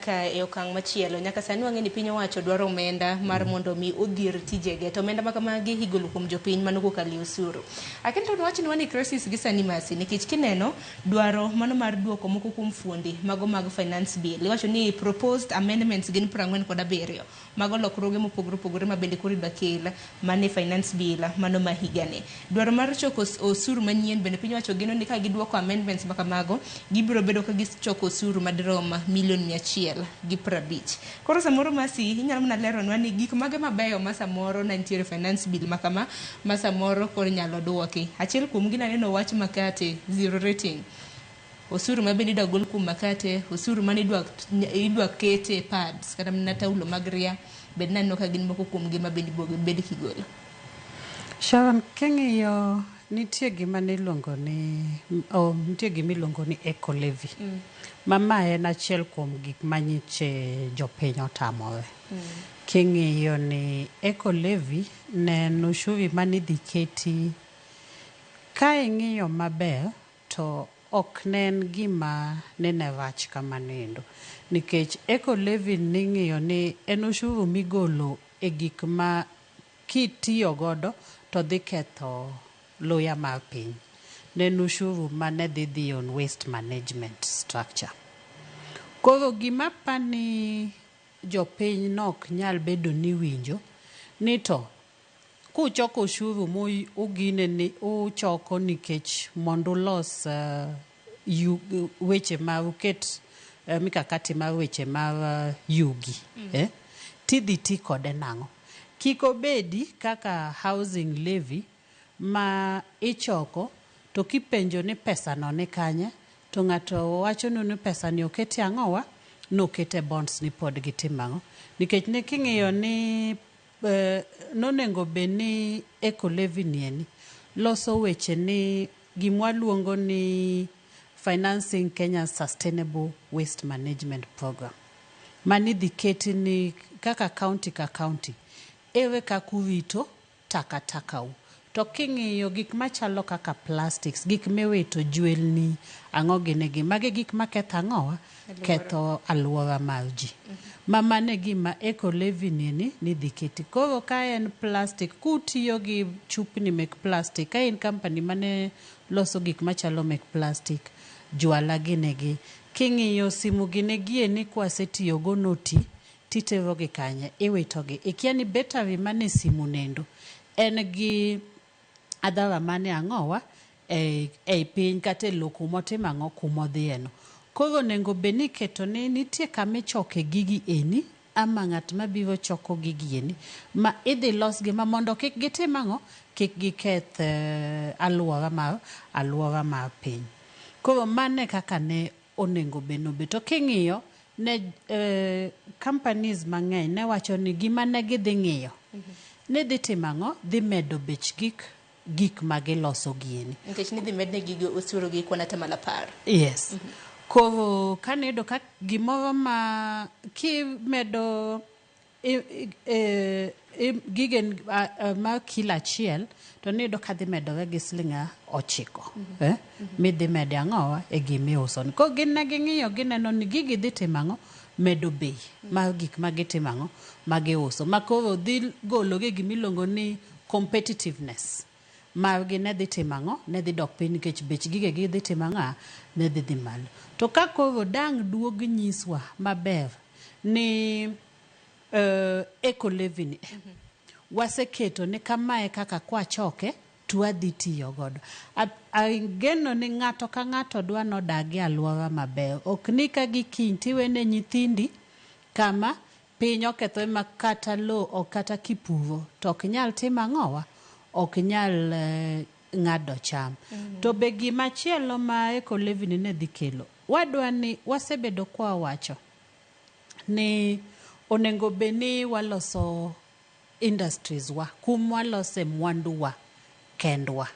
Ka e okang' machielo nyaka sani wang'e ni piny owacho dwaro omenda mar mondo mi odhier tijege to omenda makamagi igolo kuom jopiny mano kokalo osuru. Akendo to wach ni wani crisis gi sani masi nikech kineno dwaro mano mar duoko moko kuom fuondi mago mag finance bill iwacho ni proposed amendments gin 47 mago lokruoge mopogore opogore ma bende koro idwa kel mane finance bill mano ma higani. Dwaro mar choko osuru manyien bende piny owacho geno ni ka giduoko amendments makamago gibiro bedo ka gichoko osuru madirom milion 100 gi 50. Koro samoro masi inyalo mana leronwa ni gik mage mabeyo ma samoro nantiere finance bill makama ma samoro koro nyalo duoki. Achiel kuom gina neno wach makate zero rating. Osuru ma bende idwa gol kuom makate, osuru mane idwa kete pads kata mana taulo mag ria bende naneno ka gin moko kuom gima bende kigolo. Sharon king'iyo nitie gima niluongo ni eco levy. Mama en achiel kuom gik manyiche jopiny otamore. King'iyo ni eco levy ne en ushuru manidhi keti ka ing'iyo maber to ok ne en gima nene rach kamanendo nikech eco levy ning'iyo ni en ushuru migolo e gik ma kitiyo godo to dhi ketho luya mar piny. Ne ushuru mane dhi on waste management structure. Koro gima pani jopiny nok nyal bedo ni winjo ni to kuchoko ushuru ugine ni uchoko nikech mondo ulos weche ma uket mikakati mar weche mar yugi tidhi ti kode nang'o. Kik obedi kaka housing levy ma ichoko to kipenjo ni pesa no ni kanye to ng'ato wacho ni pesa ni okete ang'owa nokete bonds ni pod gitimang'o nikech ne king'iyo ni nonengo be ni eco levy ni loso weche ni gimwaluongo ni financing Kenya sustainable waste management program manidhi keti ni kaka county ka county ewe kakurito takataka u. To king'iyo gik machalo kaka plastics, gik miwito jwelni, ang'o ginegi, mage gik maketho ang'owa, ketho aluora mar ji. Mane gima eco levy ni dhi keti. Koro ka en plastic, kutiyo gi chupni mek plastic, ka en company mane loso gik machalo mek plastic, jwala ginegi. King'iyo simu ginegi ni kwasetiyogo noti, titerogi kanye, iwitogi. Ikia ni battery mane simu nendo, en gi adhara mane ang'owa e piny kate loko motimo ang'o kumodhieno. Koro nengo beni keto ni nitie kame choke gigi eni ama ng'at mabiro choko gigi eni ma idhi los gi ma mondo kik gitim ang'o kik giketh aluora mar piny. Koro mane kaka ne onengo beno be to king'iyo ne companies mang'eny ne wacho ni gima ne gidhi ng'iyo ne dhi timang'o dhi medo bech gik ma giloso gieni nikech ni dhi medne gigi osuru gi kwana tamala par. Yes. Koro kanedo ka gimoro ma kimedo gigen ma kila achiel to nido ka dhi medore gi Sh9 midhi mede ang'owa e gimiuso. Ko gin ne ging'iyo gineno ni gigi dhi timang'o medo bei mar gik ma gitimang'o ma giuso ma koro dhi golo gi gimiluongo ni competitiveness margi ne dhi timang'o ne dhi dok piny nikech bech gige gi dhi timang'a ne dhi malo. To ka koro dang' duog nyiswa maber ni eco levy ni waseketo ni kamae kaka kwachoke twadhi tiyo godo. Ageno ni ng'ato ka ng'ato dwa nodagi aluora maber. Ok ni ka gikiny tiwene nyithindi kama piny oketho ma kata lo o kata kipuro to ok nyal timo ang'owa, ok nyal ng'ado cham. To be gimachielo ma eco levy ni ne dhi kelo wadwa ni wasebedo kwa wacho ni onengo be ni waloso industries wa walose mwandu wa kendwa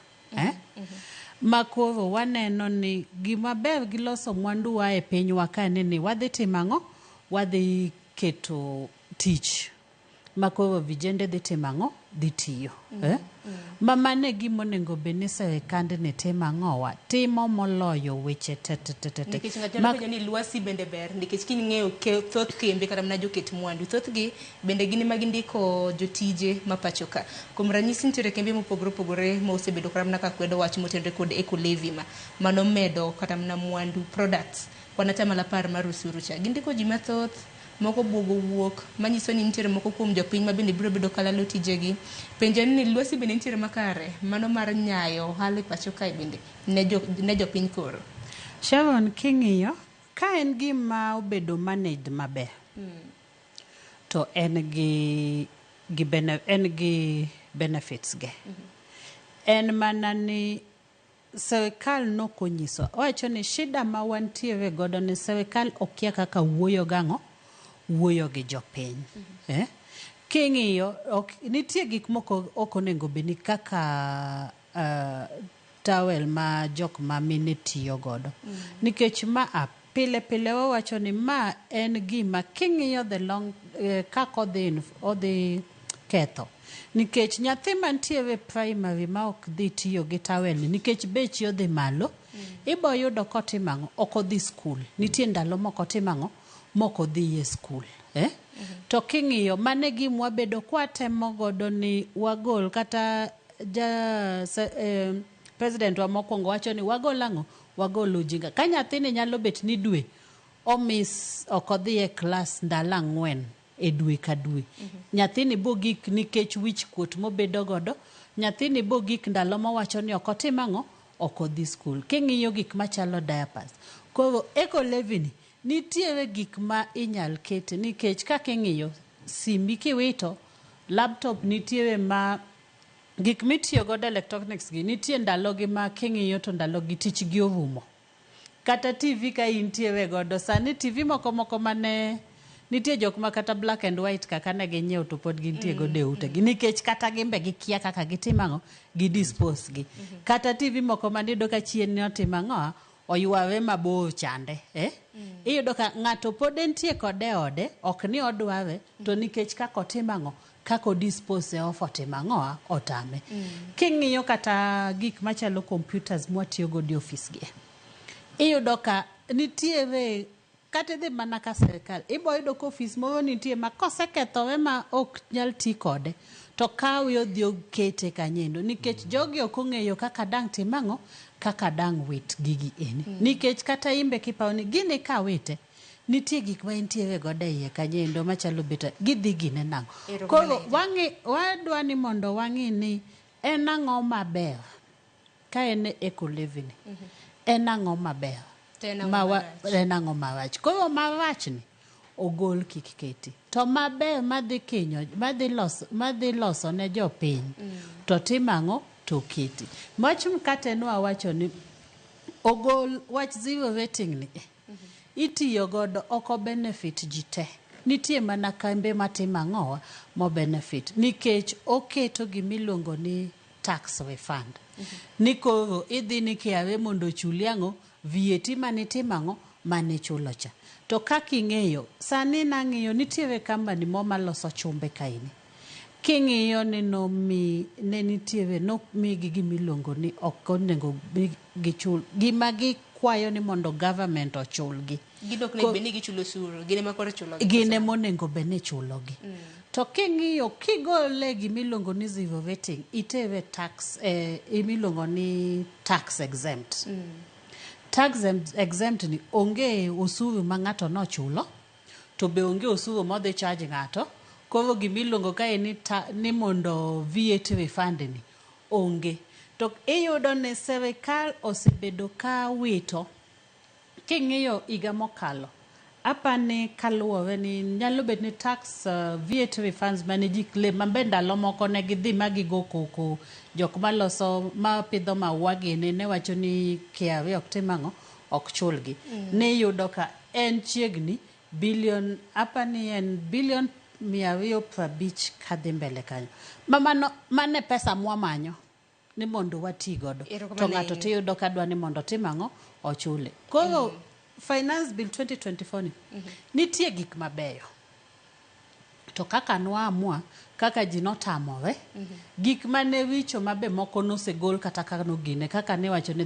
makoro waneno ni gima ber giloso mwandu wa e pinywa ka ni wadhi timang'o wadhi keto tich ma koro vijende dhi timo ang'o, dhi tiyo. Ma mane gimonego bed ni sirikand ne timo ang'owa, timo moloyo weche nikech ng'ato nyalo penjo ni lwasi bende ber nikech king'eyo thoth kembe kata mana joket mwandu thothgi bende gin ema gindiko jotije ma pacho ka. Kuom ranyisi nitiere kembe mopogore opogore ma osebedo kata mana ka kwedo wach motenore kod eco-levy mano medo kata mana mwandu products kwan atamalo 10 mar osuru cha. Gindiko ji mathoth, moko buogo wuok, manyiso ni nitiere moko kuom jopiny ma bende biro bedo kalalo tijegi. Penjo ni lwasi bende nitiere makare, mano mar nyayo ohala e pacho kae bende ne jopiny koro. Sharon, king'iyo ka en gima obedo managed maber, to en gi benefits ge. En mana ni sirikal nokonyiso, owacho ni shida ma wantiere godo ni sirikal okia kaka wuoyo gang'o, wuoyo gi jopiny. King'iyo nitie gik moko ok onego bed ni kaka towel ma jok ma mine tiyo godo. Nikech ma pile pile wawacho ni ma en gima king'iyo the long kako odhi ketho. Nikech nyathi mantiere primary ma ok dhi tiyo gi towel nikech bechi odhi malo, ibo yudo kotimo ang'o, ok odhi skul. Nitie ndalo moko otimo ang'o, moko dhi e skul. To king'iyo mane gimwa bedo kwa temo godo ni wagol kata president wa mokwongo wacho ni wagol ang'o, wagol ujinga. Ka nyathini nyalo bet ni dwe omis ok odhi e klas ndalo 4 e dwe ka dwe. Nyathini bogik nikech wich kuot mobedo godo, nyathini bogik ndalo mowacho ni ok otimo ang'o, ok odhi skul. King'iyo gik machalo diapers. Koro eco-levy ni nitiere gik ma inyal kete nikech kaka ing'iyo simbi kiwito, laptop nitiere ma gik mitiyo godo electronics gi nitie ndalogi ma king'iyo to ndalogi tich gi orumo. Kata TV ka intiere godo sani TV moko mane nitie jok ma kata black and white kaka ne ginyiew to pod gintie godo e utegi nikech kata gimbe gikia kaka gitimo ang'o, gi dispose gi. Kata TV moko manido ka chien ni otimo ang'o, oyware mabor chande. Iyudo ka ng'ato pod entie kode ode, ok ni odware, to nikech kaka otimo ang'o, kako dispose of otimo ang'o, otame. King'iyo kata gik machalo computers mwatiyo godo e office gi. Iyudo ka nitiere kata dhi mana ka sirikal, ibo yudo ka office moro nitie ma kosekethore ma ok nyal ti kode, to kawe odhi okete kanyendo nikech jogi ok ong'eyo kaka dang' timo ang'o, kaka dang' wit gigi eni. Nikech kata imbe kipawo ni gini ka wite, nitie gik ma intiere godo iye kanyendo machalo beta gidhi gine nang'o. Koro wadwa ni mondo wang'i ni en ang'o maber ka en eco-levy ni. En ang'o maber. En ang'o marach. Koro marach ni ogol kik keti. To maber madhi kinyo, madhi loso ne jopiny. To timo ang'o, to keti. Wach mkate nwa wacho ni ogol wach zero rating ni. Itiyo godo oko benefit jite. Nitie mana kambe matimo ang'owa mo benefit. Nikech oketo gimiluongo ni tax refund. Nikoro idhi ni kiawe mondo chuli ang'o, VAT mane timo ang'o, mane chulo cha. To kaka ing'eyo, sani nang'iyo nitiere company mo maloso chumbe kaini. King'iyo ni ne nitiere mi gimiluongo ni ok onego gichul. Gima gikwayo ni mondo government ochulgi. Gidok ne beni gichulo suru, gine makore chulo gi. Gine monengo bene chulogi. To king'iyo kigole gimiluongo ni zero rating, itere tax imiluongo ni tax exempt. Tax exempt ni onge osuru ma ng'ato no chulo, to be onge osuru modhi charge ng'ato. Koro gimiluongo kae ni mondo VAT refund ni onge. To iyudo ni sirikal osebedo ka wito king'iyo higa mokalo. Apani kaluwore ni nyalo bet ni tax VAT refunds mane ji claim mambe ndalo moko ne gidhi magigo koko jok maloso mapidho maua gini ne wacho ni KRA ok timo ang'o, ok chulgi. Ne yudo ka en chiegni billion apani en billion 250 kadhi mbele kanyo. Mane pesa mwamanyo ni mondo wati godo. To ng'ato tiyudo ka dwa ni mondo timo ang'o, ochule. Koro Finance Bill 2024 ni nitie gik mabeyo. to kaka noamua kaka ji notamore gik mane wicho mabe moko nosegol kata kaka nogine kaka ne wacho ni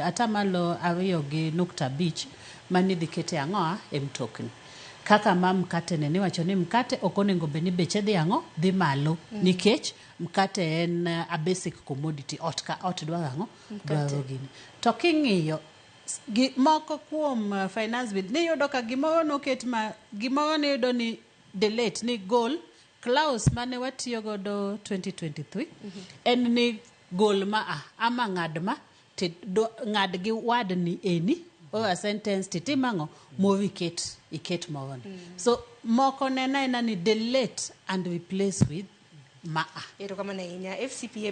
atamalo 2.5 mane dhi kete ang'oa e mtokni kaka ma mkate ne wacho ni mkate ok onego bed ni beche dhi ang'o dhi malo nikech mkate en a basic commodity ot dwaro ang'o dwaro gini to king'iyo moko kuom finance bill ni yudo ka gimoro noket gimoro ni yudo ni delete ni goal clause mane watiyo godo 2023 en ni goal ama ng'ad gi wadni eni or a sentence titimango movi iket moro so moko nena ni delete and replace with erokamano ahinya FCPA